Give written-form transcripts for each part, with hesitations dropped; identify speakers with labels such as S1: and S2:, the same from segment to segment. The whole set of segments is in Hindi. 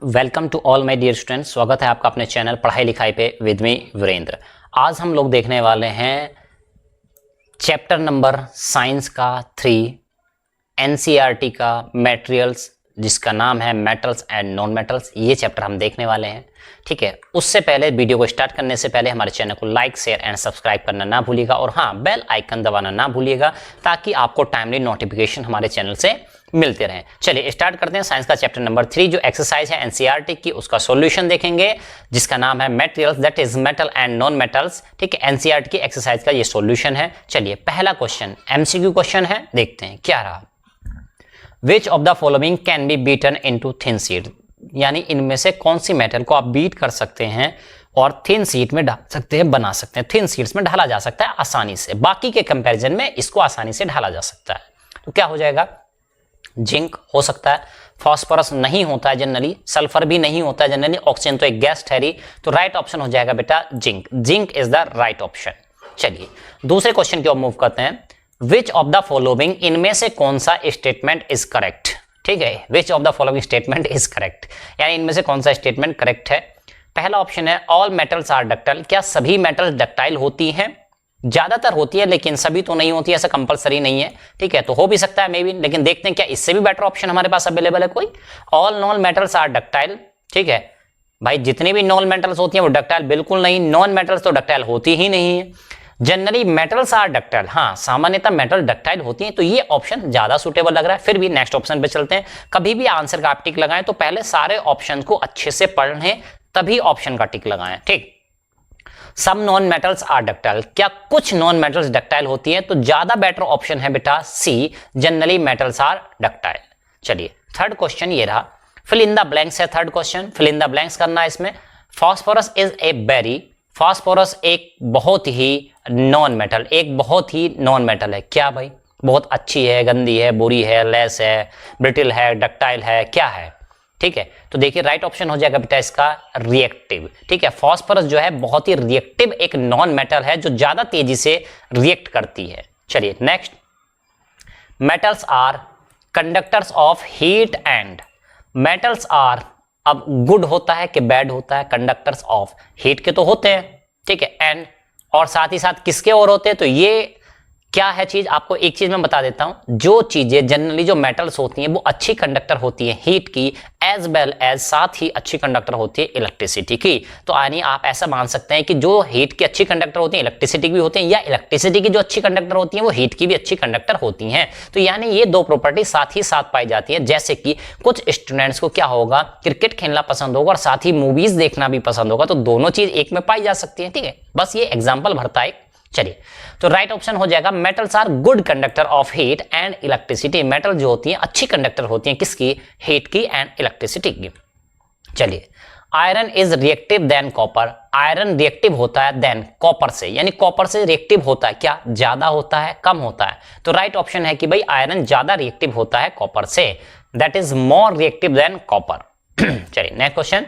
S1: Welcome to all my dear students. स्वागत है आपका अपने चैनल पढ़ाई लिखाई पे विद मी वीरेंद्र। आज हम लोग देखने वाले हैं चैप्टर नंबर साइंस का 3 एनसीईआरटी का मटेरियल्स, जिसका नाम है मेटल्स एंड नॉन मेटल्स। ये चैप्टर हम देखने वाले हैं, ठीक है। उससे पहले वीडियो को स्टार्ट करने से पहले हमारे चैनल को लाइक शेयर एंड सब्सक्राइब करना ना भूलिएगा और हाँ, बेल आइकन दबाना ना भूलिएगा ताकि आपको टाइमली नोटिफिकेशन हमारे चैनल से मिलते रहें। चलिए स्टार्ट करते हैं। साइंस का चैप्टर नंबर 3 जो एक्सरसाइज है एनसीईआरटी की, उसका सॉल्यूशन देखेंगे जिसका नाम है materials that is metal and non metals, ठीक है। एनसीईआरटी की एक्सरसाइज का ये सॉल्यूशन है। चलिए पहला क्वेश्चन एमसीक्यू क्वेश्चन है, देखते हैं क्या रहा। Which of the following can be beaten into thin sheet, यानी इनमें से कौन सी मेटल को आप बीट कर सकते हैं और थिन शीट में डाल सकते हैं, बना सकते हैं। थिन शीट्स में ढाला जा सकता है आसानी से, बाकी के कंपैरिजन में इसको आसानी से ढाला जा सकता है। तो क्या हो जाएगा? जिंक हो सकता है, फास्फोरस नहीं होता है जनरली, सल्फर भी नहीं होता है जनरली, ऑक्सीजन तो एक गैस ठहरी, तो राइट ऑप्शन हो जाएगा बेटा zinc. Zinc is the right option. चलिए दूसरे क्वेश्चन की ओर मूव करते हैं। विच ऑफ द फॉलोइंग, इनमें से कौन सा स्टेटमेंट इज करेक्ट, ठीक है। Which of the following statement is correct, यानी इनमें से कौन सा स्टेटमेंट करेक्ट है। पहला ऑप्शन है ऑल मेटल्स आर डक्टाइल, क्या सभी मेटल्स डक्टाइल होती हैं? ज्यादातर होती है लेकिन सभी तो नहीं होती, ऐसा कंपलसरी नहीं है, ठीक है। तो हो भी सकता है मे बी, लेकिन देखते हैं क्या इससे भी बेटर ऑप्शन हमारे पास अवेलेबल है कोई। All non metals are ductile, ठीक है भाई, जितनी भी नॉन मेटल्स होती हैं वो डक्टाइल बिल्कुल नहीं, नॉन मेटल्स तो डक्टाइल होती ही नहीं है। जनरली मेटल्स आर डक्टाइल, हाँ सामान्यतः मेटल डक्टाइल होती हैं, तो ये ऑप्शन ज्यादा सुटेबल लग रहा है। फिर भी नेक्स्ट ऑप्शन पे चलते हैं। कभी भी आंसर का आप टिक लगाएं तो पहले सारे ऑप्शन को अच्छे से पढ़ लें, तभी ऑप्शन का टिक लगाएं, ठीक। Some non metals are ductile, क्या कुछ नॉन मेटल्स डक्टाइल होती हैं? तो ज्यादा बेटर ऑप्शन है बेटा C, generally metals are ductile. चलिए थर्ड क्वेश्चन ये रहा, फिल इन द ब्लैंक्स है। Third question fill in the blanks करना है इसमें। Phosphorus is a very, phosphorus एक बहुत ही नॉन मेटल, एक बहुत ही नॉन मेटल है। क्या भाई? बहुत अच्छी है, गंदी है, बुरी है, लेस है, ब्रिटिल है, डक्टाइल है, क्या है? ठीक है, तो देखिए राइट ऑप्शन हो जाएगा बेटा इसका रिएक्टिव, ठीक है। फास्फोरस जो है बहुत ही रिएक्टिव एक नॉन मेटल है जो ज्यादा तेजी से रिएक्ट करती है। चलिए next, metals are conductors of heat and, metals are अब गुड होता है कि बैड होता है? कंडक्टर्स ऑफ हीट के तो होते हैं, ठीक है, एंड और साथ ही साथ किसके और होते हैं? तो ये क्या है चीज, आपको एक चीज मैं बता देता हूं। जो चीजें जनरली जो मेटल्स होती हैं वो अच्छी कंडक्टर होती हैं हीट की, एज वेल एज साथ ही अच्छी कंडक्टर होती है इलेक्ट्रिसिटी की। तो यानी आप ऐसा मान सकते हैं कि जो हीट की अच्छी कंडक्टर होती है इलेक्ट्रिसिटी की भी होती है, या इलेक्ट्रिसिटी की जो अच्छी कंडक्टर होती है वो हीट की भी अच्छी कंडक्टर होती हैं। तो यानी ये दो प्रॉपर्टी साथ ही साथ पाई जाती है। जैसे कि कुछ स्टूडेंट्स को क्या होगा, क्रिकेट खेलना पसंद होगा और साथ ही मूवीज देखना भी पसंद होगा, तो दोनों चीज एक में पाई जा सकती है, ठीक है। बस ये एग्जाम्पल भरता है। चलिए तो राइट ऑप्शन हो जाएगा metals are good conductor of heat and electricity. Metal जो होती हैं अच्छी कंडक्टर होती हैं किसकी? हीट की एंड इलेक्ट्रिसिटी की। चलिए iron is reactive than copper, iron reactive होता है देन कॉपर से, यानी कॉपर से रिएक्टिव होता है क्या? ज्यादा होता है, कम होता है? तो राइट ऑप्शन है कि भाई आयरन ज्यादा रिएक्टिव होता है कॉपर से, that is more reactive than copper. चलिए next question,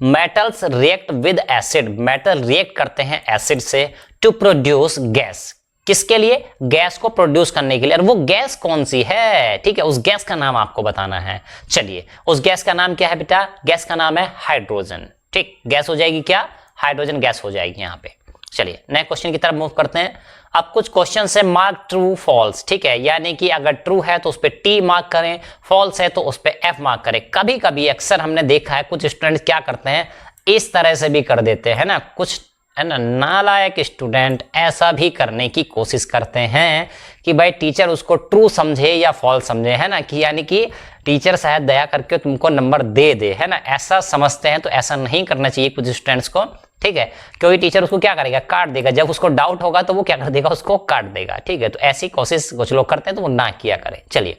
S1: metals react with acid, metal react करते हैं एसिड से टू प्रोड्यूस गैस, किसके लिए? गैस को प्रोड्यूस करने के लिए। और वो गैस कौन सी है, ठीक है, उस गैस का नाम आपको बताना है। चलिए उस गैस का नाम क्या है बेटा? गैस का नाम है हाइड्रोजन, ठीक। गैस हो जाएगी क्या? हाइड्रोजन गैस हो जाएगी यहाँ पे। चलिए नेक्स्ट क्वेश्चन की तरफ मूव करते हैं। अब कुछ क्वेश्चन से मार्क ट्रू फॉल्स, ठीक है, यानी कि अगर ट्रू है तो उस पर टी मार्क करें, फॉल्स है तो उस पर एफ मार्क करें। कभी कभी अक्सर हमने देखा है कुछ स्टूडेंट क्या करते हैं, इस तरह से भी कर देते हैं ना, कुछ है ना नालायक स्टूडेंट ऐसा भी करने की कोशिश करते हैं कि भाई टीचर उसको ट्रू समझे या फॉल्स समझे, है ना, कि यानी कि टीचर शायद दया करके तुमको नंबर दे दे, है ना, ऐसा समझते हैं। तो ऐसा नहीं करना चाहिए कुछ स्टूडेंट्स को, ठीक है, क्योंकि टीचर उसको क्या करेगा? काट देगा। जब उसको डाउट होगा तो वो क्या कर देगा? उसको काट देगा, ठीक है। तो ऐसी कोशिश कुछ लोग करते हैं तो वो ना किया करें। चलिए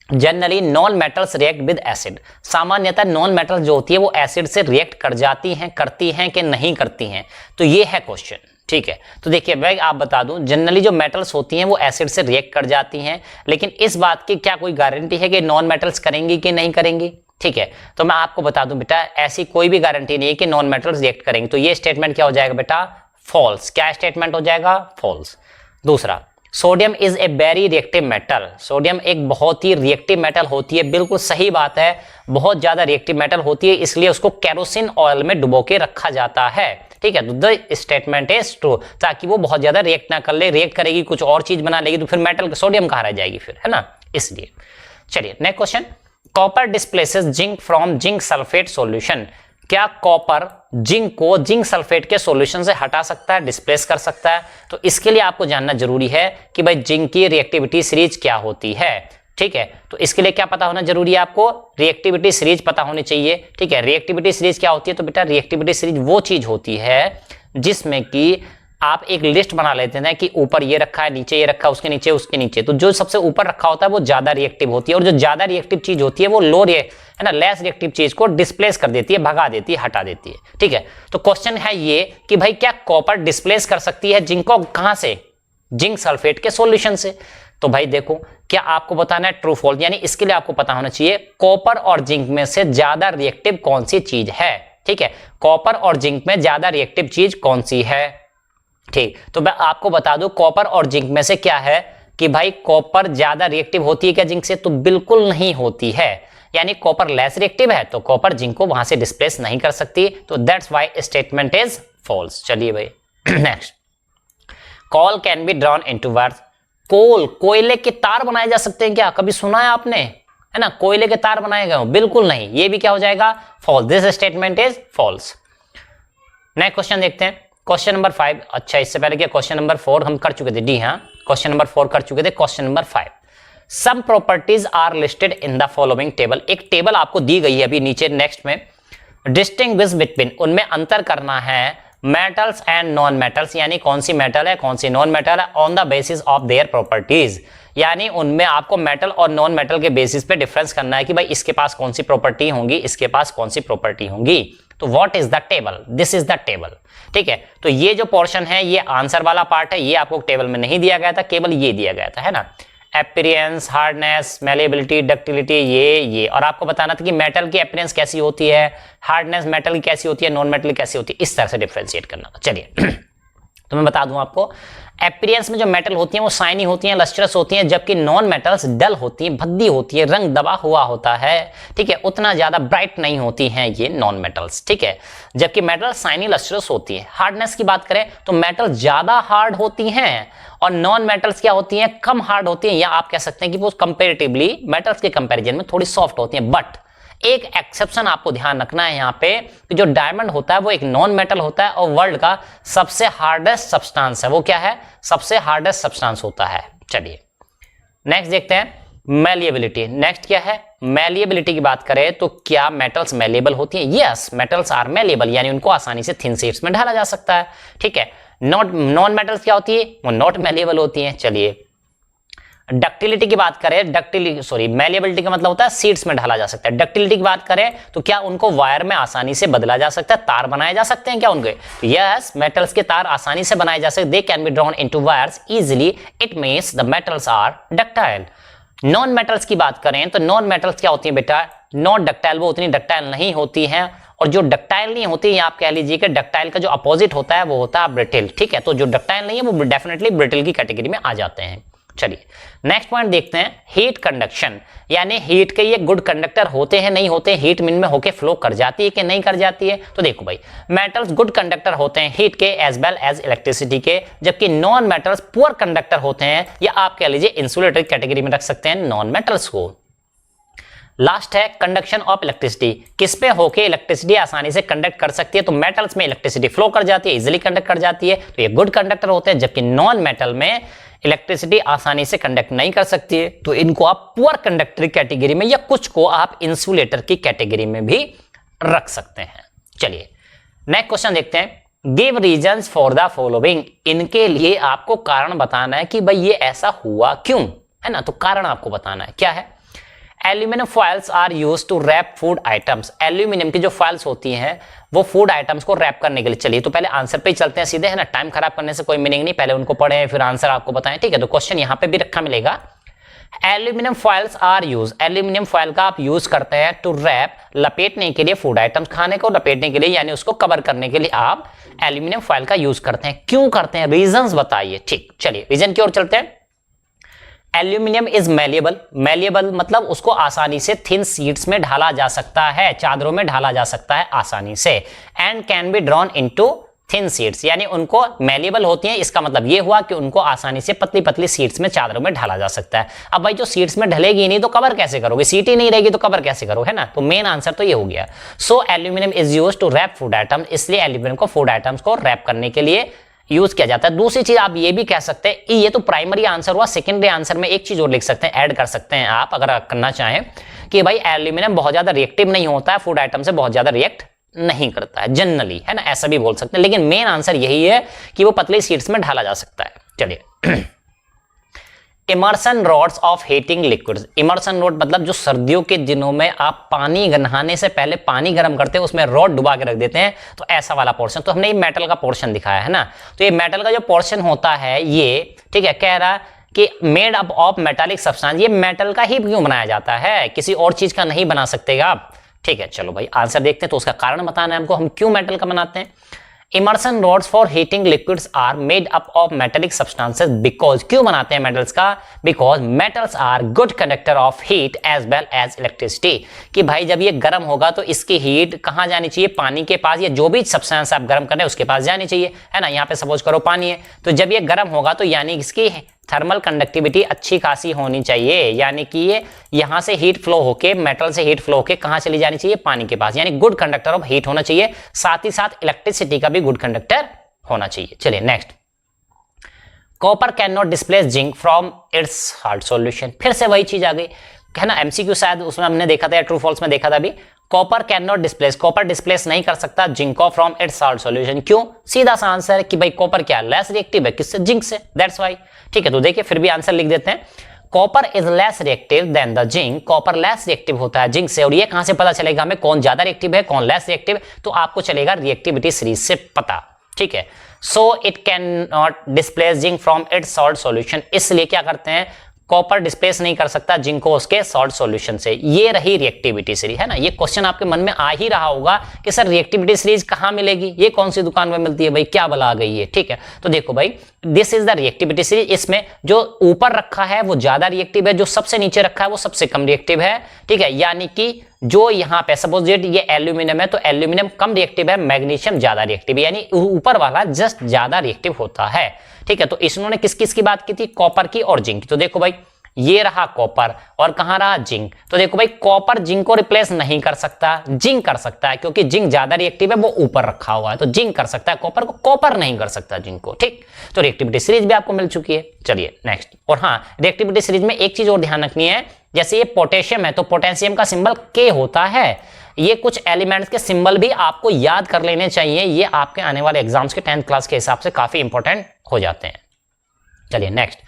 S1: generally non metals react with acid, सामान्यतः नॉन मेटल्स जो होती है वो एसिड से रिएक्ट कर जाती हैं, करती हैं कि नहीं करती हैं? तो ये है क्वेश्चन, ठीक है। तो देखिए मैं आप बता दूं, जनरली जो मेटल्स होती हैं वो एसिड से रिएक्ट कर जाती हैं, लेकिन इस बात की क्या कोई गारंटी है कि नॉन मेटल्स करेंगी कि नहीं करेंगी? ठीक है, तो मैं आपको बता दूं बेटा ऐसी कोई भी गारंटी नहीं है कि नॉन मेटल्स रिएक्ट करेंगे। तो ये स्टेटमेंट क्या हो जाएगा बेटा? फॉल्स। क्या स्टेटमेंट हो जाएगा? फॉल्स। दूसरा, sodium is a very reactive metal, sodium एक बहुत ही रिएक्टिव मेटल होती है, बिल्कुल सही बात है, बहुत ज्यादा रिएक्टिव मेटल होती है, इसलिए उसको केरोसिन ऑयल में डुबो के रखा जाता है। ठीक है, तो द स्टेटमेंट इज ट्रू, ताकि वो बहुत ज्यादा रिएक्ट ना कर ले, रिएक्ट करेगी कुछ और चीज बना लेगी तो फिर मेटल सोडियम कहाँ रह जाएगी फिर, है ना, इसलिए। चलिए next question, copper displaces zinc from zinc sulphate solution, क्या कॉपर जिंक को जिंक सल्फेट के सॉल्यूशन से हटा सकता है, डिस्प्लेस कर सकता है? तो इसके लिए आपको जानना जरूरी है कि भाई जिंक की रिएक्टिविटी सीरीज क्या होती है। ठीक है, तो इसके लिए क्या पता होना जरूरी है आपको, रिएक्टिविटी सीरीज पता होनी चाहिए। ठीक है, रिएक्टिविटी सीरीज क्या होती है? तो बेटा रिएक्टिविटी सीरीज वो चीज होती है जिसमें कि आप एक लिस्ट बना लेते हैं कि ऊपर ये रखा है, नीचे ये रखा है, उसके नीचे, तो जो सबसे ऊपर रखा होता है वो ज्यादा रिएक्टिव होती है, और जो ज्यादा रिएक्टिव चीज होती है वो लो है ना, लेस रिएक्टिव चीज को डिस्प्लेस कर देती है, भगा देती है, हटा देती है। ठीक है, तो क्वेश्चन है ये कि भाई क्या कॉपर डिस्प्लेस कर सकती है जिंक को, कहां से? जिंक सल्फेट के सॉल्यूशन से। तो भाई देखो, क्या आपको बताना है ट्रू फॉल्स, यानी इसके लिए आपको पता होना चाहिए कॉपर और जिंक में से ज्यादा रिएक्टिव कौन सी चीज है। ठीक है, कॉपर और जिंक में ज्यादा रिएक्टिव चीज कौन सी है? ठीक, तो मैं आपको बता दूं कॉपर और जिंक में से क्या है कि भाई कॉपर ज्यादा रिएक्टिव होती है क्या जिंक से? तो बिल्कुल नहीं होती है, यानी कॉपर लेस रिएक्टिव है, तो कॉपर जिंक को वहां से डिस्प्लेस नहीं कर सकती, तो that's why statement is false. चलिए भाई next, coal can be drawn into wires, coal कोयले के तार बनाए जा सकते हैं क्या? कभी सुना है आपने, है ना, कोयले के तार बनाए गए हो? बिल्कुल नहीं, ये भी क्या हो जाएगा? False, this statement is false. Next question देखते हैं, क्वेश्चन नंबर 5। अच्छा, इससे पहले क्या क्वेश्चन नंबर 4 हम कर चुके थे? डी हाँ, क्वेश्चन नंबर 4 कर चुके थे। Question number 5, some properties are listed in the following table, एक टेबल आपको दी गई है अभी नीचे नेक्स्ट में, डिस्टिंग्विश बिटवीन, उनमें अंतर करना है मेटल्स एंड नॉन मेटल्स, यानी कौन सी मेटल है कौन सी नॉन मेटल है, on the basis of their properties, यानी उनमें आपको मेटल और नॉन मेटल के बेसिस पे डिफरेंस करना है कि भाई इसके पास कौन सी प्रॉपर्टी होंगी, इसके पास कौन सी प्रॉपर्टी होंगी। तो what is the table? This is the table. ठीक है, तो ये जो पोर्शन है ये आंसर वाला पार्ट है, ये आपको टेबल में नहीं दिया गया था, केवल ये दिया गया था, है ना, अपीयरेंस, हार्डनेस, मैलिएबिलिटी, डक्टिलिटी, ये और आपको बताना था कि मेटल की अपीयरेंस कैसी होती है, हार्डनेस मेटल की कैसी होती है, नॉन मेटल की कैसी होती है, इस तरह से डिफरेंशिएट करना था। चलिए तो मैं बता दूं आपको, अपीयरेंस में जो मेटल होती हैं वो शाइनी होती हैं, लस्ट्रस होती हैं, जबकि नॉन मेटल्स डल होती हैं, भद्दी होती है, रंग दबा हुआ होता है। ठीक है, उतना ज्यादा ब्राइट नहीं होती हैं ये नॉन मेटल्स। ठीक है, जबकि मेटल शाइनी लस्ट्रस होती है। हार्डनेस की बात करें तो मेटल ज्यादा हार्ड होती हैं और नॉन मेटल्स क्या होती हैं, कम हार्ड होती हैं, या आप कह सकते हैं कि वो कंपेरेटिवली मेटल्स के कंपेरिजन में थोड़ी सॉफ्ट होती हैं। बट एक एक्सेप्शन आपको ध्यान रखना है यहाँ पे कि जो डायमंड होता है वो एक नॉन मेटल होता है और वर्ल्ड का सबसे हार्डेस्ट सब्सटेंस है। वो क्या है? सबसे हार्डेस्ट सब्सटेंस होता है। चलिए नेक्स्ट देखते हैं मैलिएबिलिटी। नेक्स्ट क्या है? मैलिएबिलिटी की बात करें तो क्या मेटल्स मैलिएबल होती हैं? यस, मेटल्स आर मैलिएबल, यानी उनको आसानी से थिन शीट्स में ढाला जा सकता है। ठीक है, नॉन मेटल्स क्या होती है? वो नॉट मैलिएबल होती हैं। चलिए डक्टिलिटी की बात करें, मैलिएबिलिटी का मतलब होता है सीड्स में ढाला जा सकता है। डक्टिलिटी की बात करें तो क्या उनको वायर में आसानी से बदला जा सकता है, तार बनाए जा सकते हैं क्या उनके? यस, मेटल्स के तार आसानी से बनाए जा सकते हैं, they can be drawn into wires easily, it means the metals are ductile. Non metals की बात करें तो नॉन मेटल्स क्या होती है बेटा? नॉट डक्टाइल, वो उतनी डक्टाइल नहीं होती हैं, और जो डक्टाइल नहीं होती है आप कह लीजिए कि डक्टाइल का जो अपोजिट होता है वो होता है ब्रिटिल। ठीक है, तो जो डक्टाइल नहीं है वो डेफिनेटली ब्रिटिल की कैटेगरी में आ जाते हैं। चलिए नेक्स्ट पॉइंट देखते हैं, हीट कंडक्शन, यानी हीट के ये गुड कंडक्टर होते हैं नहीं होते, हीट मिन में होके फ्लो कर जाती है कि नहीं कर जाती है? तो देखो भाई, मेटल्स गुड कंडक्टर होते हैं हीट के एज वेल एज इलेक्ट्रिसिटी के, जबकि नॉन मेटल्स पुअर कंडक्टर होते हैं, या आप कह लीजिए इंसुलेटर कैटेगरी में रख सकते हैं नॉन मेटल्स को। लास्ट है कंडक्शन ऑफ इलेक्ट्रिसिटी, किस पे होके इलेक्ट्रिसिटी आसानी से कंडक्ट कर सकती है? तो मेटल्स में इलेक्ट्रिसिटी फ्लो कर जाती है, इजीली कंडक्ट कर जाती है, तो ये गुड कंडक्टर होते हैं, जबकि नॉन मेटल में इलेक्ट्रिसिटी आसानी से कंडक्ट नहीं कर सकती है, तो इनको आप पुअर कंडक्टर कैटेगरी में, या कुछ को आप इंसुलेटर की कैटेगरी में भी रख सकते हैं। चलिए नेक्स्ट क्वेश्चन देखते हैं, give reasons for the following, इनके लिए आपको कारण बताना है कि भाई ये ऐसा हुआ क्यों, है ना, तो कारण आपको बताना है। क्या है? Aluminium foils are used to wrap food items, aluminium की जो फॉइल्स होती हैं वो फूड आइटम्स को रैप करने के लिए। चलिए तो पहले आंसर पे ही चलते हैं सीधे, है ना, टाइम खराब करने से कोई मीनिंग नहीं, पहले उनको पढ़ें फिर आंसर आपको बताएं। ठीक है, तो क्वेश्चन यहां पे भी रखा मिलेगा, aluminium foils are use, aluminium foil का आप यूज करते हैं टू रैप, लपेटने के लिए, फूड आइटम्स खाने को लपेटने के लिए, यानी उसको कवर करने के लिए आप एल्यूमिनियम फॉइल का यूज करते हैं। क्यों करते हैं? रीजंस बताइए। ठीक, चलिए रीजन की ओर चलते हैं। एल्यूमिनियम इज मैलिएबल, मैलिएबल मतलब उसको आसानी से थिन शीट्स में ढाला जा सकता है, चादरों में ढाला जा सकता है आसानी से। And can be drawn into thin sheets, यानी उनको मैलिएबल होती हैं, इसका मतलब ये हुआ कि उनको आसानी से पतली पतली शीट्स में चादरों में ढाला जा सकता है। अब भाई जो शीट्स में ढलेगी नहीं तो कवर कैसे करोगे, सीट ही नहीं रहेगी तो कवर कैसे करोगे, है ना। तो मेन आंसर तो ये हो गया। So aluminium is used to wrap food item, इसलिए एल्यूमिनियम को फूड आइटम्स को रैप करने के लिए यूज किया जाता है। दूसरी चीज आप ये भी कह सकते हैं, ये तो प्राइमरी आंसर हुआ, सेकेंडरी आंसर में एक चीज और लिख सकते हैं, ऐड कर सकते हैं आप अगर करना चाहें, कि भाई एल्यूमिनियम बहुत ज्यादा रिएक्टिव नहीं होता है, फूड आइटम से बहुत ज्यादा रिएक्ट नहीं करता है जनरली, है ना, ऐसा भी बोल सकते हैं। लेकिन मेन आंसर यही है कि वो पतली शीट्स में ढाला जा सकता है। चलिए, immersion rods of heating liquids, immersion rod मतलब जो सर्दियों के दिनों में आप पानी नहाने से पहले पानी गर्म करते हैं, उसमें रॉड डुबा के रख देते हैं, तो ऐसा वाला पोर्शन। तो हमने ये मेटल का पोर्शन दिखाया है ना, तो ये मेटल का जो पोर्शन होता है ये, ठीक है, कह रहा कि made up of metallic substance, ये मेटल का ही क्यों बनाया जाता है, किसी और चीज का नहीं बना सकते आप। ठीक है, चलो भाई आंसर देखते हैं, तो उसका कारण बताना है हमको, हम क्यों मेटल का बनाते हैं। Immersion rods for heating liquids are made up of metallic substances because, क्यों बनाते हैं मेटल्स का, because metals are good conductor of heat as well as electricity, कि भाई जब ये गर्म होगा तो इसकी हीट कहाँ जानी चाहिए, पानी के पास, या जो भी सब्सटेंस आप गर्म कर रहे हैं उसके पास जानी चाहिए, है ना। यहाँ पे सपोज करो पानी है, तो जब ये गर्म होगा तो यानी इसकी थर्मल कंडक्टिविटी अच्छी खासी होनी चाहिए, यानी कि ये यहां से हीट फ्लो होके, मेटल से हीट फ्लो होके कहां चली जानी चाहिए, पानी के पास, यानी गुड कंडक्टर ऑफ हीट होना चाहिए, साथ ही साथ इलेक्ट्रिसिटी का भी गुड कंडक्टर होना चाहिए। चलिए next, copper can not displace zinc from its hard solution, फिर से वही चीज आ गई, है ना, एमसीक्यू शायद उसमें हमने देखा था, ट्रू फॉल्स में देखा था अभी। Copper can not displace, copper displace नहीं कर सकता जिंक को फ्रॉम इट्स सॉल्ट सॉल्यूशन, क्यों, सीधा सा आंसर है कि भाई कॉपर क्या लेस रिएक्टिव है, किससे, जिंक से, दैट्स व्हाई। ठीक है, तो देखिए फिर भी आंसर लिख देते हैं, copper is less reactive than the zinc, copper less reactive होता है जिंक से। और ये कहां से पता चलेगा हमें कौन ज्यादा रिएक्टिव है कौन लेस रिएक्टिव, तो आपको चलेगा रिएक्टिविटी सीरीज से पता। ठीक है, so it can not displace zinc from its salt solution, इसलिए क्या करते हैं, कॉपर डिस्प्लेस नहीं कर सकता जिंक को उसके सॉल्ट सॉल्यूशन से। ये रही रिएक्टिविटी सीरीज, है ना। ये क्वेश्चन आपके मन में आ ही रहा होगा कि सर रिएक्टिविटी सीरीज कहां मिलेगी, ये कौन सी दुकान में मिलती है भाई, क्या बला आ गई है। ठीक है, तो देखो भाई, this is the reactivity series, इसमें जो ऊपर रखा है वो ज्यादा रिएक्टिव है, जो सबसे नीचे रखा है वो सबसे कम रिएक्टिव है। ठीक है, यानी कि जो यहाँ पे सपोज ये एल्यूमिनियम है, तो एल्यूमिनियम कम रिएक्टिव है, मैग्नीशियम ज्यादा रिएक्टिव है, यानी ऊपर वाला जस्ट ज्यादा रिएक्टिव होता है। ठीक है, तो इन्होंने किस किस की बात की थी, कॉपर की और जिंक। तो देखो भाई, ये रहा कॉपर और कहां रहा जिंक, तो देखो भाई कॉपर जिंक को रिप्लेस नहीं कर सकता, जिंक कर सकता है, क्योंकि जिंक ज्यादा रिएक्टिव है, वो ऊपर रखा हुआ है, तो जिंक कर सकता है कॉपर को, कॉपर नहीं कर सकता जिंक को। ठीक, तो रिएक्टिविटी सीरीज भी आपको मिल चुकी है। चलिए नेक्स्ट, और हाँ, रिएक्टिविटी सीरीज में एक चीज और ध्यान रखनी है, जैसे ये पोटेशियम है तो पोटेशियम का सिंबल के होता है, ये कुछ एलिमेंट्स के सिंबल भी आपको याद कर लेने चाहिए, ये आपके आने वाले एग्जाम्स के 10th क्लास के हिसाब से काफी इंपॉर्टेंट हो जाते हैं। चलिए next,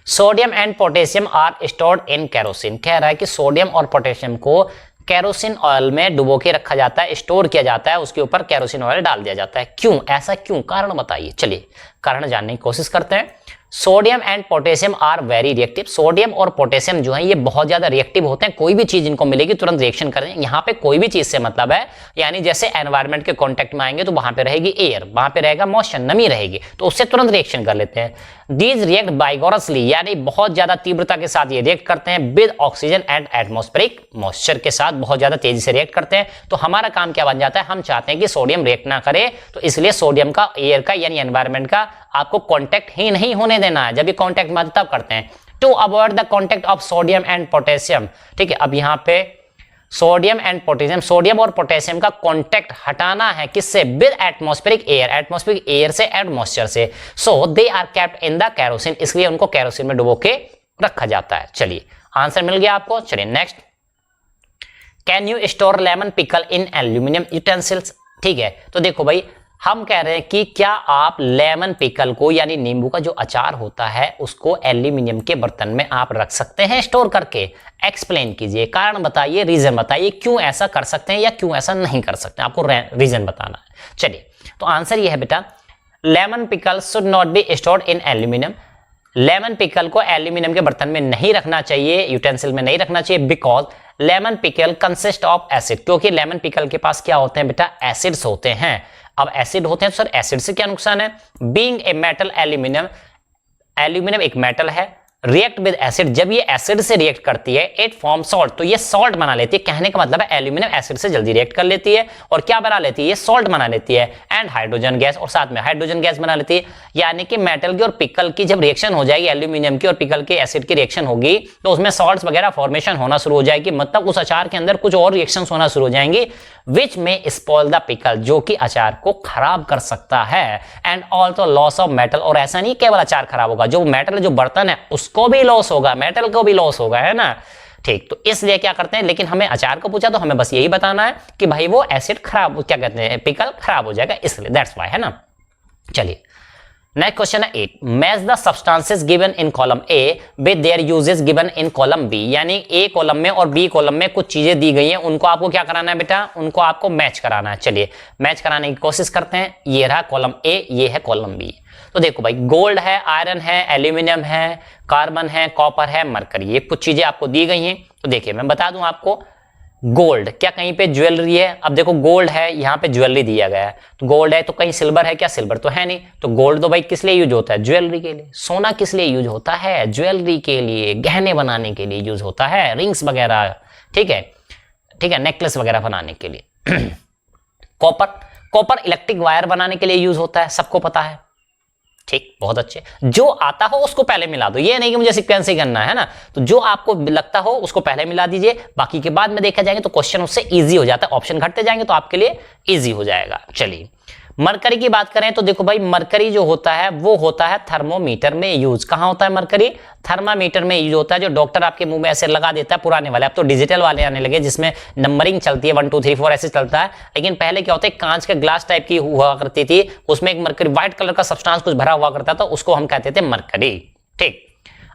S1: sodium and potassium are stored in kerosene, कह रहा है कि सोडियम और पोटेशियम को केरोसिन ऑयल में डुबो के रखा जाता है, स्टोर किया जाता है, उसके ऊपर केरोसिन ऑयल डाल दिया जाता है, क्यों, ऐसा क्यों, कारण बताइए। चलिए कारण जानने की कोशिश करते हैं। Sodium and potassium are very reactive, sodium और पोटेशियम जो है ये बहुत ज्यादा रिएक्टिव होते हैं, कोई भी चीज इनको मिलेगी तुरंत रिएक्शन करें। यहाँ पे कोई भी चीज से मतलब है, यानी जैसे एनवायरनमेंट के कांटेक्ट में आएंगे तो वहां पे रहेगी एयर, वहां पे रहेगा मॉइस्चर, नमी रहेगी, तो उससे तुरंत रिएक्शन कर लेते हैं। दीज रिएक्ट वाइगोरसली, यानी बहुत ज्यादा तीव्रता के साथ ये रिएक्ट करते हैं with oxygen and atmospheric moisture के साथ, बहुत ज्यादा तेजी से रिएक्ट करते हैं। तो हमारा काम क्या बन जाता है, हम चाहते हैं कि सोडियम रिएक्ट ना करे, तो इसलिए सोडियम का एयर का यानी एनवायरनमेंट का आपको कांटेक्ट ही नहीं होने देना है, जब ये कांटेक्ट में तब करते हैं। To avoid the contact of sodium and potassium, ठीक है, अब यहाँ पे सोडियम एंड पोटेशियम, सोडियम और पोटेशियम का कांटेक्ट हटाना है, किससे, with atmospheric air, atmospheric air से एंड मॉइस्चर से। So they are kept in the kerosene, इसलिए उनको केरोसिन में डुबो के रखा जाता है। चलिए आंसर मिल गया आपको। चलिए next, can you store lemon pickle in aluminium utensils, ठीक है, तो देखो भाई हम कह रहे हैं कि क्या आप लेमन पिकल को यानी नींबू का जो अचार होता है उसको एल्यूमिनियम के बर्तन में आप रख सकते हैं स्टोर करके, एक्सप्लेन कीजिए, कारण बताइए, रीजन बताइए, क्यों ऐसा कर सकते हैं या क्यों ऐसा नहीं कर सकते, आपको रीजन बताना है। चलिए तो आंसर ये है बेटा, lemon pickle should not be stored in aluminium, lemon pickle को एल्यूमिनियम के बर्तन में नहीं रखना चाहिए, यूटेंसिल में नहीं रखना चाहिए, because lemon pickle consist of acid, क्योंकि लेमन पिकल के पास क्या होते हैं बेटा, एसिड्स होते हैं। अब एसिड होते हैं तो सर एसिड से क्या नुकसान है, being a metal aluminium, aluminium एक मेटल है, रिएक्ट विद एसिड, जब ये एसिड से रिएक्ट करती है, इट फॉर्म सॉल्ट, तो ये सॉल्ट बना लेती है। कहने का मतलब है एल्यूमिनियम एसिड से जल्दी रिएक्ट कर लेती है और क्या बना लेती है, ये सॉल्ट बना लेती है, एंड हाइड्रोजन गैस, और साथ में हाइड्रोजन गैस बना लेती है। यानी कि मेटल की और पिकल की जब रिएक्शन हो जाएगी, एल्यूमिनियम की और पिकल के एसिड की रिएक्शन होगी, तो उसमें सॉल्ट्स वगैरह फॉर्मेशन होना शुरू हो जाएगी, मतलब उस अचार के अंदर कुछ और रिएक्शंस होना शुरू हो जाएंगी, विच में स्पॉइल द पिकल, जो कि अचार को खराब कर सकता है, and also loss of metal, और ऐसा नहीं केवल अचार खराब होगा, जो मेटल जो बर्तन है उसको भी लॉस होगा, मेटल को भी लॉस होगा, है ना। ठीक, तो इसलिए क्या करते हैं, लेकिन हमें अचार को पूछा तो हमें बस यही बताना है कि भाई वो एसिड खराब, क्या कहते हैं, पिकल खराब हो जाएगा, इसलिए दैट्स व्हाई, है ना। चलिए नेक्स्ट क्वेश्चन है 8, match the substances given in column A with their uses given in column B, यानी ए कॉलम में और बी कॉलम में कुछ चीजें दी गई हैं, उनको आपको क्या कराना है बेटा, उनको आपको मैच कराना है। चलिए मैच कराने की कोशिश करते हैं। ये रहा कॉलम ए, ये है कॉलम बी। तो देखो भाई, गोल्ड है, आयरन है, एल्यूमिनियम है, कार्बन है, कॉपर है, मरकरी, ये कुछ चीजें आपको दी गई हैं। तो देखिए मैं बता दूं आपको, गोल्ड क्या कहीं पे ज्वेलरी है, अब देखो गोल्ड है, यहाँ पे ज्वेलरी दिया गया है, तो गोल्ड है, तो कहीं सिल्वर है क्या, सिल्वर तो है नहीं, तो गोल्ड तो भाई किस लिए यूज होता है, ज्वेलरी के लिए। सोना किस लिए यूज होता है, ज्वेलरी के लिए, गहने बनाने के लिए यूज होता है, रिंग्स वगैरह, ठीक है, ठीक है, नेकलेस वगैरह बनाने के लिए। कॉपर, कॉपर इलेक्ट्रिक वायर बनाने के लिए यूज होता है, सबको पता है। ठीक, बहुत अच्छे, जो आता हो उसको पहले मिला दो, ये नहीं कि मुझे सीक्वेंस ही करना है ना, तो जो आपको लगता हो उसको पहले मिला दीजिए, बाकी के बाद में देखा जाएंगे तो क्वेश्चन उससे इजी हो जाता है, ऑप्शन घटते जाएंगे तो आपके लिए इजी हो जाएगा। चलिए मरकरी की बात करें तो देखो भाई, मरकरी जो होता है वो होता है थर्मोमीटर में यूज। कहां होता है मरकरी, थर्मामीटर में यूज होता है, जो डॉक्टर आपके मुंह में ऐसे लगा देता है, पुराने वाले, अब तो डिजिटल वाले आने लगे जिसमें नंबरिंग चलती है, 1 2 3 4 ऐसे चलता है, लेकिन पहले क्या होता है, कांच के ग्लास टाइप की हुआ करती थी, उसमें एक मरकरी व्हाइट कलर का सब्सटेंस कुछ भरा हुआ करता था, उसको हम कहते थे मरकरी। ठीक,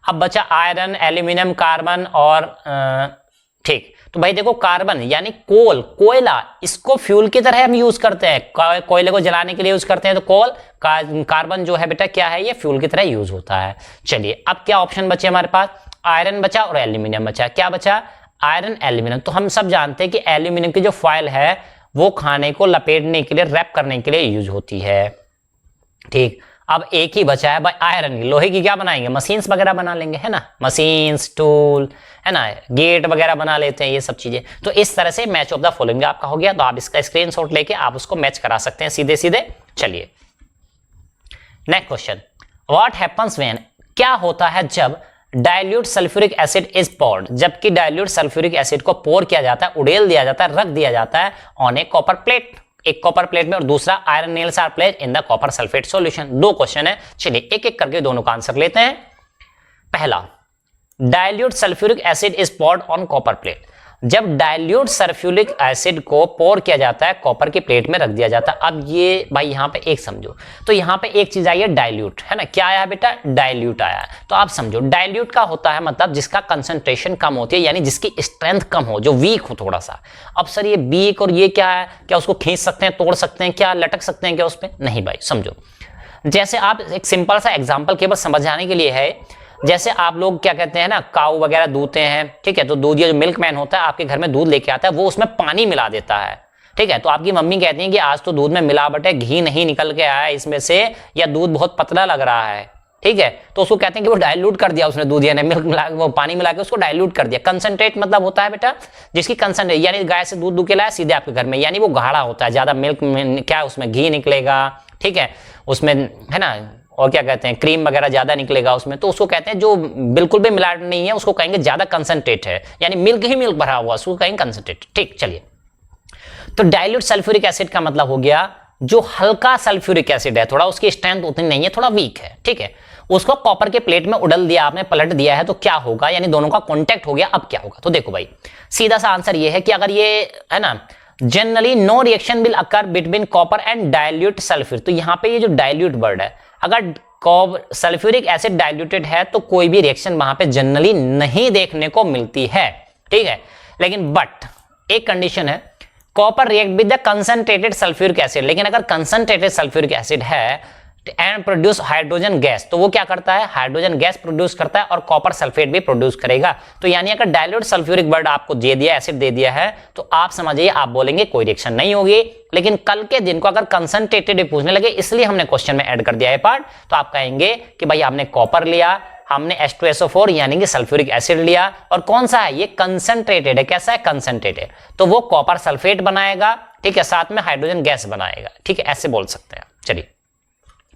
S1: अब बचा आयरन, एल्यूमिनियम, कार्बन और ठीक, तो भाई देखो कार्बन यानी कोल, कोयला, इसको फ्यूल की तरह हम यूज करते हैं, कोयले को जलाने के लिए यूज करते हैं, तो कोल, कार्बन जो है बेटा क्या है, ये फ्यूल की तरह यूज होता है। चलिए अब क्या ऑप्शन बचे हमारे पास, आयरन बचा और एल्यूमिनियम बचा। क्या बचा, आयरन, एल्यूमिनियम। तो हम सब जानते हैं कि एल्यूमिनियम की जो फॉइल है वो खाने को लपेटने के लिए, रैप करने के लिए यूज होती है। ठीक, अब एक ही बचा है भाई आयरन की, लोहे की क्या बनाएंगे, मशीन्स वगैरह बना लेंगे, है ना, मशीन्स, टूल, है ना, गेट वगैरह बना लेते हैं, ये सब चीजें। तो इस तरह से मैच ऑफ द फॉलोइंग आपका हो गया, तो आप इसका स्क्रीनशॉट लेके आप उसको मैच करा सकते हैं सीधे सीधे। चलिए next question, what happens when, क्या होता है जब dilute sulphuric acid is poured, जबकि डाइल्यूट सल्फ्यूरिक एसिड को पोर किया जाता है, उड़ेल दिया जाता है, रख दिया जाता है ऑन ए कॉपर प्लेट, एक कॉपर प्लेट में, और दूसरा iron nails are placed in the copper sulphate solution. दो क्वेश्चन है, चलिए एक एक करके दोनों का आंसर लेते हैं। पहला, dilute sulphuric acid is poured on copper plate, जब डाइल्यूट सल्फ्यूरिक एसिड को पोर किया जाता है, कॉपर की प्लेट में रख दिया जाता है। अब ये भाई यहां पे एक समझो, तो यहां पे एक चीज आई है डाइल्यूट, है ना, क्या आया बेटा, डाइल्यूट आया। तो आप समझो डाइल्यूट का होता है मतलब जिसका कंसंट्रेशन कम होती है, यानी जिसकी स्ट्रेंथ कम हो, जो वीक हो थोड़ा सा। अब सर ये वीक और ये क्या है, क्या उसको खींच सकते हैं, तोड़ सकते हैं, क्या लटक सकते हैं क्या उस पर, नहीं भाई। समझो जैसे आप एक सिंपल सा एग्जाम्पल केवल समझाने के लिए है, जैसे आप लोग क्या कहते हैं ना, काऊ वगैरह दूधते हैं, ठीक है, तो दूध, ये जो मिल्क मैन होता है आपके घर में दूध लेके आता है, वो उसमें पानी मिला देता है, ठीक है, तो आपकी मम्मी कहती हैं कि आज तो दूध में मिलावट है, घी नहीं निकल के आया इसमें से, या दूध बहुत पतला लग रहा है, ठीक है, तो उसको कहते हैं कि वो डाइल्यूट कर दिया उसने, दूध यानी मिल्क मिला, वो पानी मिला के उसको डाइल्यूट कर दिया। कंसंट्रेट मतलब होता है बेटा जिसकी कंसंट्रेट, यानी गाय से दूध के लाया सीधे आपके घर में, यानी वो गाढ़ा होता है, ज्यादा मिल्क में क्या उसमें घी निकलेगा, ठीक है, उसमें, है ना, और क्या कहते हैं, क्रीम वगैरह ज्यादा निकलेगा उसमें, तो उसको कहते हैं, जो बिल्कुल भी मिलावट नहीं है उसको कहेंगे ज्यादा कंसंट्रेट है, यानी मिल्क ही मिल्क भरा हुआ, उसको कहेंगे कंसंट्रेट। ठीक, चलिए, तो डाइल्यूट सल्फ्यूरिक एसिड का मतलब हो गया जो हल्का सल्फ्यूरिक एसिड है, थोड़ा उसकी स्ट्रेंथ उतनी नहीं है, थोड़ा वीक है, ठीक है, उसको कॉपर के प्लेट में उड़ल दिया आपने, पलट दिया है, तो क्या होगा, यानी दोनों का कॉन्टेक्ट हो गया। अब क्या होगा, तो देखो भाई सीधा सा आंसर ये है कि अगर ये, है ना, generally no reaction will occur between copper and dilute sulphur, तो यहां पे ये जो डाइल्यूट वर्ड है, अगर सल्फ्यूरिक एसिड डाइल्यूटेड है तो कोई भी रिएक्शन वहां पे जनरली नहीं देखने को मिलती है, ठीक है, लेकिन बट एक कंडीशन है, copper react with the concentrated sulphuric acid, लेकिन अगर कंसंट्रेटेड सल्फ्यूरिक एसिड है एंड प्रोड्यूस हाइड्रोजन गैस, तो वो क्या करता है, हाइड्रोजन गैस प्रोड्यूस करता है और कॉपर सल्फेट भी प्रोड्यूस करेगा। तो यानी अगर डाइल्यूट सल्फ्यूरिक वर्ड आपको दे दिया, एसिड दे दिया है, तो आप समझिए, आप बोलेंगे कोई रिएक्शन नहीं होगी, लेकिन कल के दिन को अगर कंसंट्रेटेड पूछने लगे, इसलिए हमने क्वेश्चन में ऐड कर दिया है पार्ट, तो आप कहेंगे कि भाई आपने कॉपर लिया, हमने H2SO4 यानी कि सल्फ्यूरिक एसिड लिया, और कौन सा है ये, कंसंट्रेटेड है। कैसा है, कंसंट्रेटेड, तो वो कॉपर सल्फेट बनाएगा, ठीक है, साथ में हाइड्रोजन गैस बनाएगा, ठीक है, ऐसे बोल सकते हैं। चलिए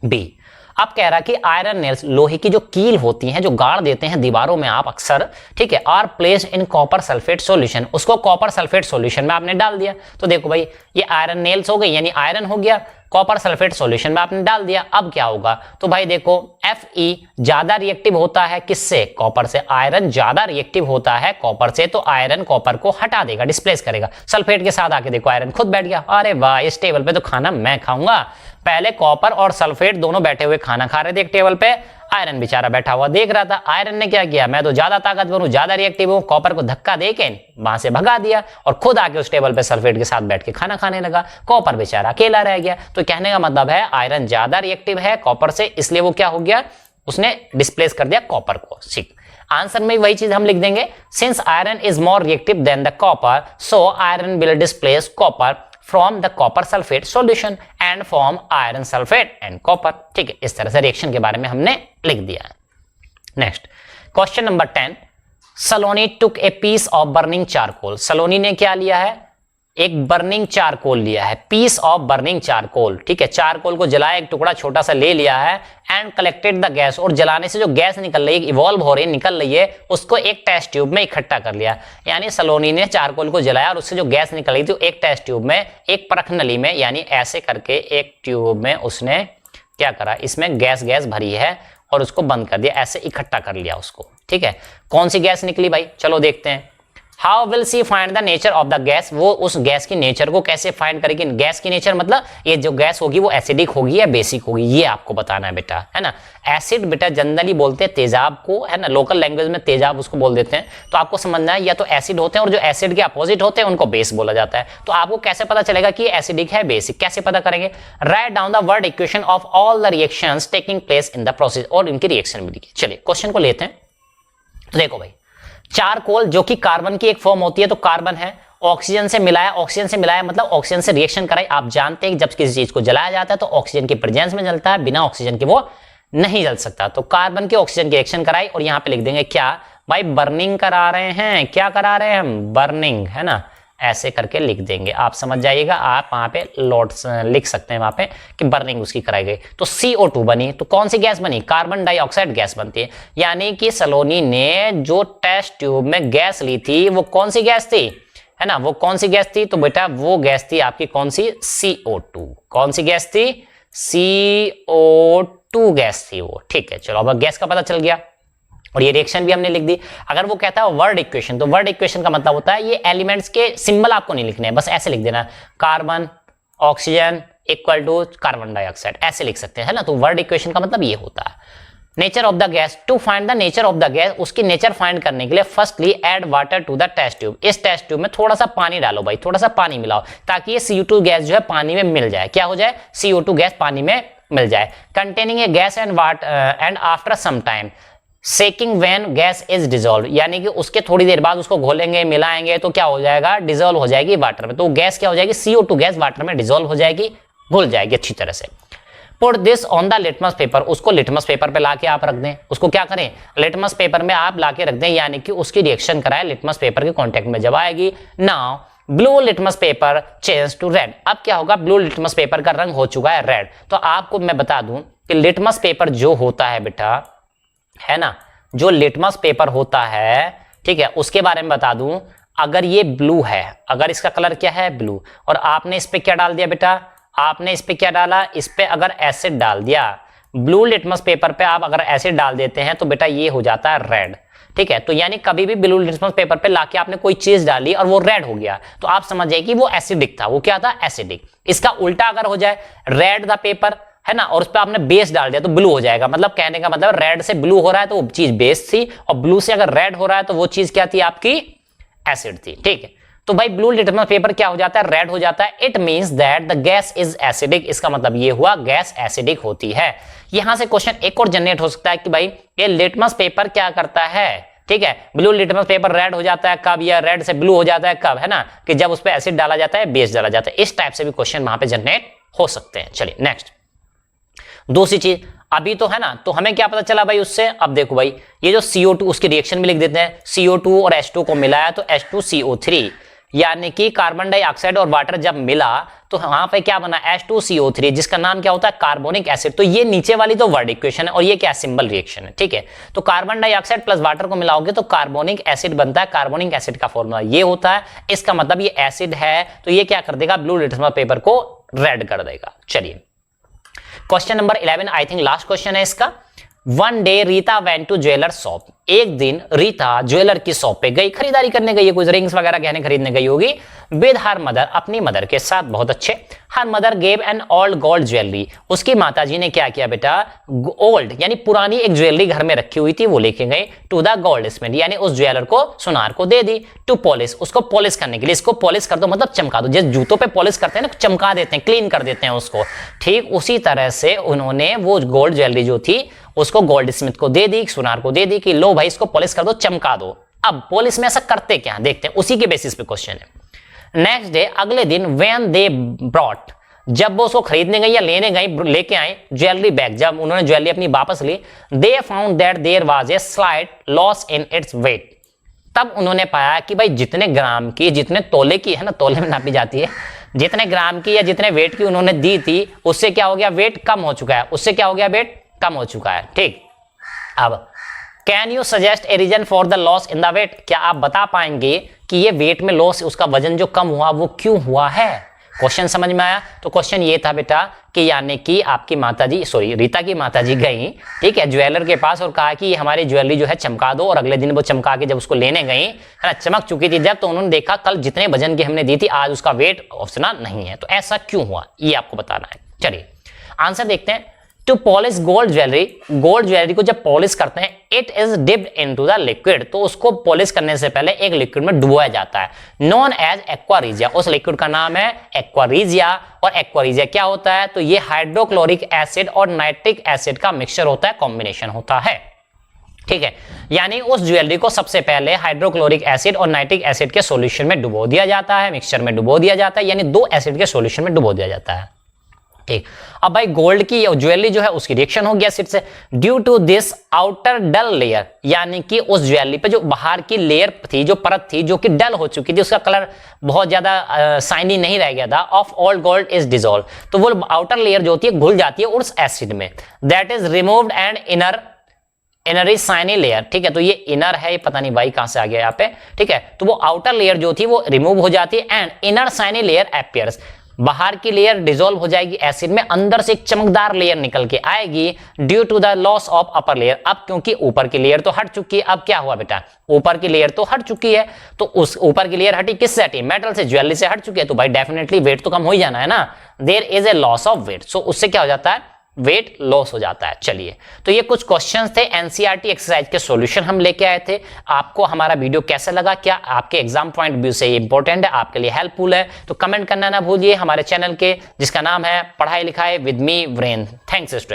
S1: बी, अब कह रहा कि आयरन नेल्स, लोहे की जो कील होती हैं जो गाड़ देते हैं दीवारों में आप अक्सर, ठीक है, are placed in copper sulphate solution, उसको कॉपर सल्फेट सॉल्यूशन में आपने डाल दिया। तो देखो भाई ये आयरन नेल्स हो गई यानी आयरन हो गया, कॉपर सल्फेट सॉल्यूशन में आपने डाल दिया। अब क्या होगा, तो भाई देखो Fe ज्यादा रिएक्टिव होता है किससे, कॉपर से। आयरन ज्यादा रिएक्टिव होता है कॉपर से, तो आयरन कॉपर को हटा देगा, डिस्प्लेस करेगा। सल्फेट के साथ आके देखो आयरन खुद बैठ गया। अरे वाह, इस टेबल पे तो खाना मैं खाऊंगा। पहले कॉपर और सल्फेट दोनों बैठे हुए खाना खा रहे थे एक टेबल पे, आयरन बेचारा बैठा हुआ देख रहा था। आयरन ने क्या किया, मैं तो ज्यादा ताकतवर हूं, ज्यादा रिएक्टिव हूं, कॉपर को धक्का देके वहां से भगा दिया और खुद आके उस टेबल पे सल्फेट के साथ बैठ के खाना खाने लगा। कॉपर बेचारा अकेला रह गया। तो कहने का मतलब है आयरन ज्यादा रिएक्टिव है कॉपर से, इसलिए वो क्या हो गया, उसने डिस्प्लेस कर दिया कॉपर को। ठीक, आंसर में वही चीज हम लिख देंगे, since iron is more reactive then the copper, so iron will displace copper from the copper sulfate solution and form iron sulfate and copper। ठीक है, इस तरह से रिएक्शन के बारे में हमने लिख दिया है। Next question number 10, Saloni took a piece of burning charcoal. Saloni ने क्या लिया है, एक बर्निंग चारकोल लिया है, पीस ऑफ बर्निंग चारकोल, ठीक है, चारकोल को जलाया, एक टुकड़ा छोटा सा ले लिया है, एंड कलेक्टेड द गैस, और जलाने से जो गैस निकल रही है, इवॉल्व हो रही है, निकल रही है, उसको एक टेस्ट ट्यूब में इकट्ठा कर लिया। यानी सलोनी ने चारकोल को जलाया और उससे जो गैस निकल रही थी एक टेस्ट ट्यूब में, एक परख नली में, यानी ऐसे करके एक ट्यूब में उसने क्या करा, इसमें गैस भरी है और उसको बंद कर दिया, ऐसे इकट्ठा कर लिया उसको। ठीक है, कौन सी गैस निकली भाई, चलो देखते हैं। How will see find the nature of the gas, वो उस गैस की नेचर को कैसे फाइंड करेगी। गैस की नेचर मतलब ये जो गैस होगी वो एसिडिक होगी या बेसिक होगी, ये आपको बताना है बेटा, है ना। एसिड बेटा जनरली बोलते हैं तेजाब को, है ना, लोकल लैंग्वेज में तेजाब उसको बोल देते हैं। तो आपको समझना है या तो एसिड होते हैं और जो एसिड के अपोजिट होते हैं उनको बेस बोला जाता है। तो आपको कैसे पता चलेगा कि एसिडिक है बेसिक, कैसे पता करेंगे, write down the word equation of all the reactions taking place in the process, और इनकी रिएक्शन भी लिखिए। चलिए क्वेश्चन को लेते हैं। तो देखो भाई, चारकोल जो कि कार्बन की एक फॉर्म होती है, तो कार्बन है, ऑक्सीजन से मिलाया मतलब ऑक्सीजन से रिएक्शन कराई। आप जानते हैं कि जब किसी चीज को जलाया जाता है तो ऑक्सीजन की प्रेजेंस में जलता है, बिना ऑक्सीजन के वो नहीं जल सकता। तो कार्बन की ऑक्सीजन की रिएक्शन कराई, और यहां पे लिख देंगे क्या भाई, बर्निंग करा रहे हैं। क्या करा रहे हैं हम, बर्निंग, है ना, ऐसे करके लिख देंगे, आप समझ जाइएगा। आप वहां पे लिख सकते हैं वहां पे कि बर्निंग उसकी कराई गई। तो CO2 बनी, तो कौन सी गैस बनी, कार्बन डाइऑक्साइड गैस बनती है। यानी कि सलोनी ने जो टेस्ट ट्यूब में गैस ली थी वो कौन सी गैस थी, है ना, वो कौन सी गैस थी, तो बेटा वो गैस थी आपकी कौन सी, CO2। कौन सी गैस थी, CO2 गैस थी वो। ठीक है, चलो अब गैस का पता चल गया और ये रिएक्शन भी हमने लिख दी। अगर वो कहता है वर्ड इक्वेशन, तो वर्ड इक्वेशन का मतलब होता है ये एलिमेंट्स के सिंबल आपको नहीं लिखने हैं, बस ऐसे लिख देना, carbon oxygen equal to carbon dioxide, ऐसे लिख सकते हैं, है ना। तो वर्ड इक्वेशन का मतलब ये होता है। Nature of the gas, to find the nature of the gas, उसकी नेचर फाइंड करने के लिए firstly add water to the test tube. इस टेस्ट ट्यूब में थोड़ा सा पानी डालो भाई, थोड़ा सा पानी मिलाओ, ताकि ये CO2 गैस जो है पानी में मिल जाए। क्या हो जाए, CO2 गैस पानी में मिल जाए। Containing a gas and water and after some time shaking when gas is dissolve, यानी कि उसके थोड़ी देर बाद उसको घोलेंगे मिलाएंगे तो क्या हो जाएगा, डिजोल्व हो जाएगी वाटर में। तो गैस क्या हो जाएगी, CO2 गैस वाटर में डिजोल्व हो जाएगी, घुल जाएगी अच्छी तरह से। Put this on the litmus paper, उसको लिटमस पेपर पे लाके आप रख दें, उसको क्या करें, लिटमस पेपर में आप लाके रख दें, यानी कि उसकी रिएक्शन कराए लिटमस पेपर के कांटेक्ट में जब आएगी। Now blue litmus paper change to red, अब क्या होगा, ब्लू लिटमस पेपर का रंग हो चुका है रेड। तो आपको मैं बता दूं कि लिटमस पेपर जो होता है बेटा, है ना, जो लिटमस पेपर होता है, ठीक है, उसके बारे में बता दूं, अगर ये ब्लू है, अगर इसका कलर क्या है ब्लू, और आपने इस पे क्या डाल दिया बेटा, आपने इस पे क्या डाला, इस पे अगर एसिड डाल दिया, ब्लू लिटमस पेपर पे आप अगर एसिड डाल देते हैं तो बेटा ये हो जाता है रेड। ठीक है, तो यानी कभी भी ब्लू लिटमस पेपर पे लाके आपने कोई चीज डाली और वो रेड हो गया, तो आप समझ जाइए कि वो एसिडिक था। वो क्या था, एसिडिक। इसका उल्टा अगर हो जाए, रेड द पेपर, है ना, और उस पर आपने बेस डाल दिया तो ब्लू हो जाएगा। मतलब कहने का मतलब रेड से ब्लू हो रहा है तो वो चीज बेस थी, और ब्लू से अगर रेड हो रहा है तो वो चीज क्या थी, आपकी एसिड थी। ठीक है, तो भाई ब्लू लिटमस पेपर क्या हो जाता है, रेड हो जाता है। It means that the gas is acidic, इसका मतलब ये हुआ गैस एसिडिक होती है। यहां से क्वेश्चन एक और जनरेट हो सकता है कि भाई ये लिटमस पेपर क्या करता है। ठीक है, ब्लू लिटमस पेपर रेड हो जाता है कब, या रेड से ब्लू हो जाता है कब, है ना, कि जब उस पर एसिड डाला जाता है, बेस डाला जाता है। इस टाइप से भी क्वेश्चन वहां पे जनरेट हो सकते हैं। चलिए नेक्स्ट, दूसरी चीज, अभी तो है ना, तो हमें क्या पता चला भाई उससे, अब देखो भाई ये जो CO2 उसकी रिएक्शन में लिख देते हैं, CO2 और H2 को मिलाया तो H2CO3, यानी कि कार्बन डाइऑक्साइड और वाटर जब मिला तो वहां पे क्या बना H2CO3, जिसका नाम क्या होता है कार्बोनिक एसिड। तो ये नीचे वाली तो वर्ड इक्वेशन है और ये क्या सिंबल रिएक्शन है, ठीक है। तो कार्बन डाइऑक्साइड प्लस वाटर को मिलाओगे तो कार्बोनिक एसिड बनता है, कार्बोनिक एसिड का फॉर्मूला ये होता है। इसका मतलब ये एसिड है, तो ये क्या कर देगा, ब्लू लिटमस पेपर को रेड कर देगा। चलिए question number 11 I think last question है इसका। One day Rita went to jeweller shop, एक दिन रीता ज्वेलर की शॉप पे गई, खरीदारी करने गई है, कुछ रिंग्स वगैरह गहने खरीदने गई होगी। विद हर मदर, अपनी मदर के साथ, बहुत अच्छे। Her mother gave an old gold jewellery, उसकी माताजी ने क्या किया बेटा, ओल्ड यानी पुरानी एक ज्वेलरी घर में रखी हुई थी वो लेके गए टू द गोल्ड स्मिथ, यानी उस ज्वेलर को सुनार को दे दी। टू पॉलिश, उसको पॉलिश करने के लिए, इसको पॉलिश कर दो मतलब चमका दो, जैसे जूतों पे पॉलिश करते हैं ना, चमका देते हैं, क्लीन कर देते हैं उसको, ठीक उसी तरह से उन्होंने वो गोल्ड ज्वेलरी जो थी उसको गोल्ड स्मिथ को दे दी, सुनार को दे दी कि लो भाई इसको पॉलिश कर दो, चमका दो। अब पॉलिश में ऐसा करते क्या देखते हैं, उसी के बेसिस पे क्वेश्चन है। नेक्स्ट डे, अगले दिन, व्हेन दे ब्रॉट, जब वो उसको खरीदने गई या लेने गई, लेके आए ज्वेलरी बैग, जब उन्होंने ज्वेलरी अपनी वापस ली, they found that there was a slight loss in its weight, तब उन्होंने पाया कि भाई जितने ग्राम की, जितने तोले की है ना, तोले में नापी जाती है, जितने ग्राम की या जितने वेट की उन्होंने दी थी उससे क्या हो गया, वेट कम हो चुका है, उससे क्या हो गया, वेट कम हो चुका है, ठीक। अब can you suggest a reason for the loss in the weight, क्या आप बता पाएंगे कि ये वेट में लॉस, उसका वजन जो कम हुआ वो क्यों हुआ है। क्वेश्चन समझ में आया। तो क्वेश्चन ये था बेटा कि यानी कि आपकी माताजी, सॉरी रीता की माताजी गई, ठीक है, ज्वेलर के पास और कहा कि ये हमारी ज्वेलरी जो है चमका दो, और अगले दिन वो चमका के जब उसको लेने गई है ना, चमक चुकी थी जब, तो उन्होंने देखा कल जितने वजन की हमने दी थी आज उसका वेट उतना नहीं है। तो ऐसा क्यों हुआ ये आपको बताना है। चलिए आंसर देखते हैं। To polish gold jewellery, gold jewellery को जब पॉलिश करते हैं, it is dipped into the liquid, तो उसको पॉलिश करने से पहले एक लिक्विड में डुबोया जाता है, नॉन एज एक्वारीजिया, उस लिक्विड का नाम है एक्वारीजिया। और एक्वारीजिया क्या होता है, तो ये हाइड्रोक्लोरिक एसिड और नाइट्रिक एसिड का मिक्सचर होता है, कॉम्बिनेशन होता है, ठीक है। यानी उस ज्वेलरी को सबसे पहले हाइड्रोक्लोरिक एसिड और नाइट्रिक एसिड के सॉल्यूशन में डुबो दिया जाता है, मिक्सचर में डुबो दिया जाता है, यानी दो एसिड के सॉल्यूशन में डुबो दिया जाता है, ठीक। अब भाई गोल्ड की ज्वेलरी जो है उसकी रिएक्शन हो गया एसिड से, due to this outer dull layer, यानी कि उस ज्वेलरी पे जो बाहर की लेयर थी, जो परत थी जो कि डल हो चुकी थी, उसका कलर बहुत ज्यादा शाइनी नहीं रह गया था, of all gold is dissolve, तो वो आउटर लेयर जो होती है घुल जाती है उस एसिड में, that is removed and inner is shiny layer, ठीक है। तो ये इनर है, पता नहीं भाई कहां से आ गया यहाँ पे, ठीक है। तो वो आउटर लेयर जो थी वो रिमूव हो जाती है and inner shiny layer appears, बाहर की लेयर डिसॉल्व हो जाएगी एसिड में, अंदर से एक चमकदार लेयर निकल के आएगी, due to the loss of upper layer. अब क्योंकि ऊपर की लेयर तो हट चुकी है, अब क्या हुआ बेटा, ऊपर की लेयर तो हट चुकी है, तो उस ऊपर की लेयर हटी, किससे हटी, मेटल से, ज्वेलरी से हट चुकी है, तो भाई डेफिनेटली वेट तो कम हो ही जाना है ना, there is a loss of weight, so उससे क्या हो जाता है, वेट लॉस हो जाता है। चलिए तो ये कुछ क्वेश्चंस थे एनसीईआरटी एक्सरसाइज के सॉल्यूशन हम लेके आए थे। आपको हमारा वीडियो कैसा लगा, क्या आपके एग्जाम पॉइंट व्यू से ये इंपॉर्टेंट है, आपके लिए हेल्पफुल है, तो कमेंट करना ना भूलिए हमारे चैनल के जिसका नाम है पढ़ाई लिखाई with me Virendra. Thanks student.